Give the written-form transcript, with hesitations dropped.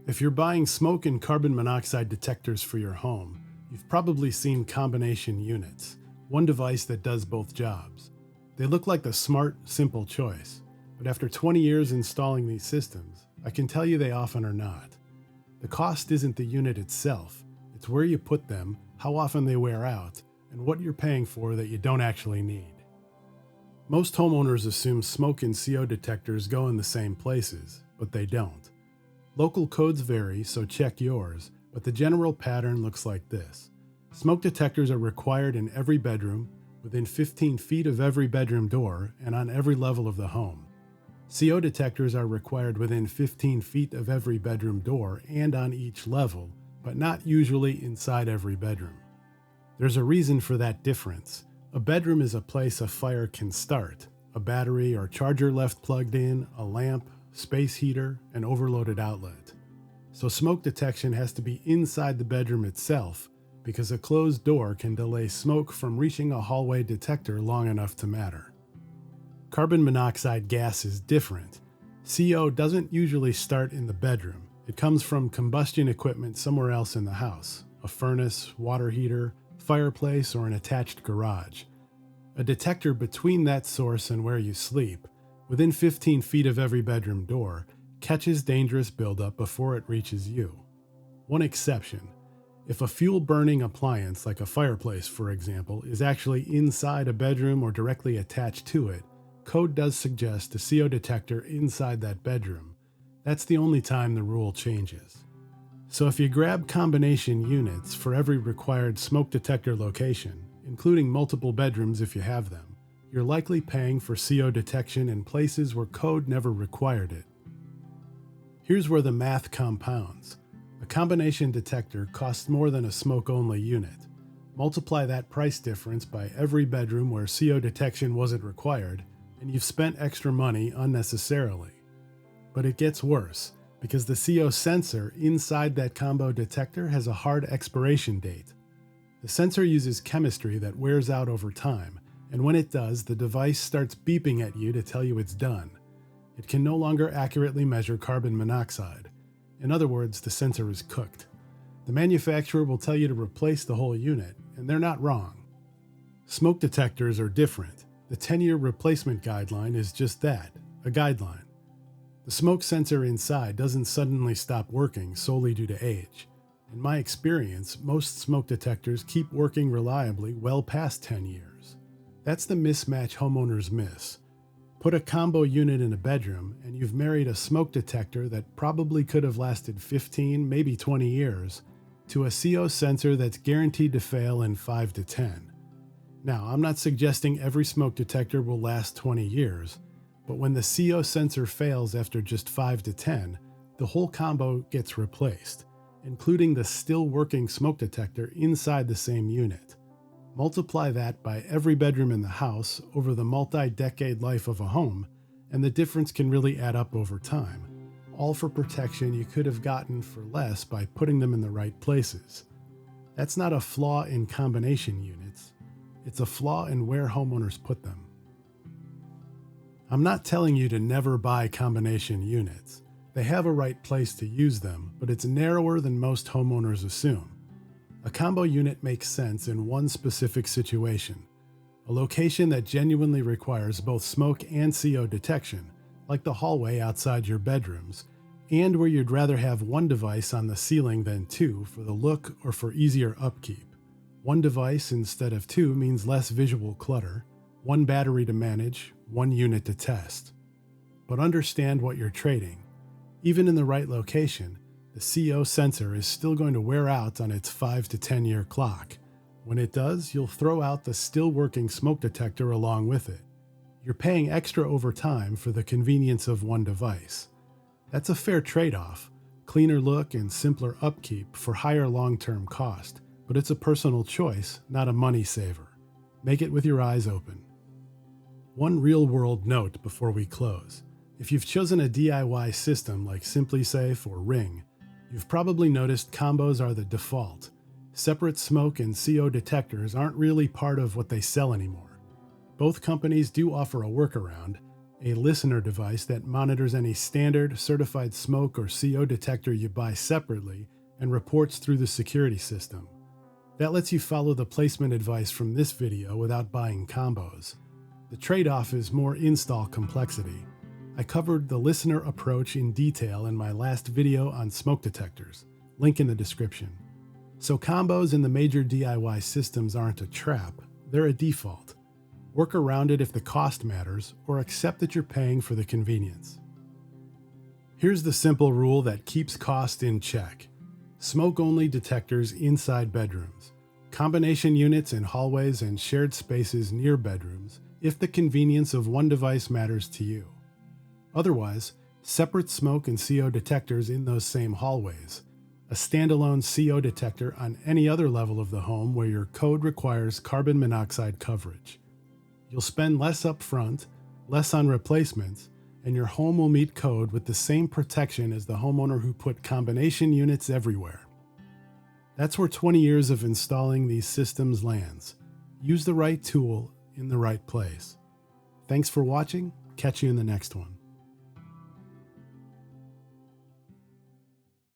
If you're buying smoke and carbon monoxide detectors for your home, you've probably seen combination units, one device that does both jobs. They look like the smart, simple choice, but after 20 years installing these systems, I can tell you they often are not. The cost isn't the unit itself, it's where you put them, how often they wear out, and what you're paying for that you don't actually need. Most homeowners assume smoke and CO detectors go in the same places, but they don't. Local codes vary, so check yours, but the general pattern looks like this. Smoke detectors are required in every bedroom, within 15 feet of every bedroom door, and on every level of the home. CO detectors are required within 15 feet of every bedroom door and on each level, but not usually inside every bedroom. There's a reason for that difference. A bedroom is a place a fire can start. A battery or charger left plugged in, a lamp, space heater, and overloaded outlet. So smoke detection has to be inside the bedroom itself because a closed door can delay smoke from reaching a hallway detector long enough to matter. Carbon monoxide gas is different. CO doesn't usually start in the bedroom. It comes from combustion equipment somewhere else in the house, a furnace, water heater, fireplace, or an attached garage. A detector between that source and where you sleep, within 15 feet of every bedroom door, catches dangerous buildup before it reaches you. One exception: if a fuel-burning appliance like a fireplace, for example, is actually inside a bedroom or directly attached to it, code does suggest a CO detector inside that bedroom. That's the only time the rule changes. So if you grab combination units for every required smoke detector location, including multiple bedrooms if you have them, you're likely paying for CO detection in places where code never required it. Here's where the math compounds. A combination detector costs more than a smoke-only unit. Multiply that price difference by every bedroom where CO detection wasn't required, and you've spent extra money unnecessarily. But it gets worse, because the CO sensor inside that combo detector has a hard expiration date. The sensor uses chemistry that wears out over time, and when it does, the device starts beeping at you to tell you it's done. It can no longer accurately measure carbon monoxide. In other words, the sensor is cooked. The manufacturer will tell you to replace the whole unit, and they're not wrong. Smoke detectors are different. The 10-year replacement guideline is just that, a guideline. The smoke sensor inside doesn't suddenly stop working solely due to age. In my experience, most smoke detectors keep working reliably well past 10 years. That's the mismatch homeowners miss. Put a combo unit in a bedroom, and you've married a smoke detector that probably could have lasted 15, maybe 20 years, to a CO sensor that's guaranteed to fail in 5 to 10. Now, I'm not suggesting every smoke detector will last 20 years, but when the CO sensor fails after just 5 to 10, the whole combo gets replaced, including the still working smoke detector inside the same unit. Multiply that by every bedroom in the house over the multi-decade life of a home, and the difference can really add up over time, all for protection you could have gotten for less by putting them in the right places. That's not a flaw in combination units, it's a flaw in where homeowners put them. I'm not telling you to never buy combination units. They have a right place to use them, but it's narrower than most homeowners assume. A combo unit makes sense in one specific situation, a location that genuinely requires both smoke and CO detection, like the hallway outside your bedrooms, and where you'd rather have one device on the ceiling than two for the look or for easier upkeep. One device instead of two means less visual clutter, one battery to manage, one unit to test. But understand what you're trading. Even in the right location, the CO sensor is still going to wear out on its 5 to 10 year clock. When it does, you'll throw out the still working smoke detector along with it. You're paying extra over time for the convenience of one device. That's a fair trade-off, cleaner look and simpler upkeep for higher long-term cost, but it's a personal choice, not a money saver. Make it with your eyes open. One real-world note before we close. If you've chosen a DIY system like SimpliSafe or Ring, you've probably noticed combos are the default. Separate smoke and CO detectors aren't really part of what they sell anymore. Both companies do offer a workaround, a listener device that monitors any standard, certified smoke or CO detector you buy separately and reports through the security system. That lets you follow the placement advice from this video without buying combos. The trade-off is more install complexity. I covered the listener approach in detail in my last video on smoke detectors, link in the description. So combos in the major DIY systems aren't a trap, they're a default. Work around it if the cost matters, or accept that you're paying for the convenience. Here's the simple rule that keeps cost in check. Smoke-only detectors inside bedrooms. Combination units in hallways and shared spaces near bedrooms if the convenience of one device matters to you. Otherwise, separate smoke and CO detectors in those same hallways. A standalone CO detector on any other level of the home where your code requires carbon monoxide coverage. You'll spend less upfront, less on replacements, and your home will meet code with the same protection as the homeowner who put combination units everywhere. That's where 20 years of installing these systems lands. Use the right tool in the right place. Thanks for watching. Catch you in the next one.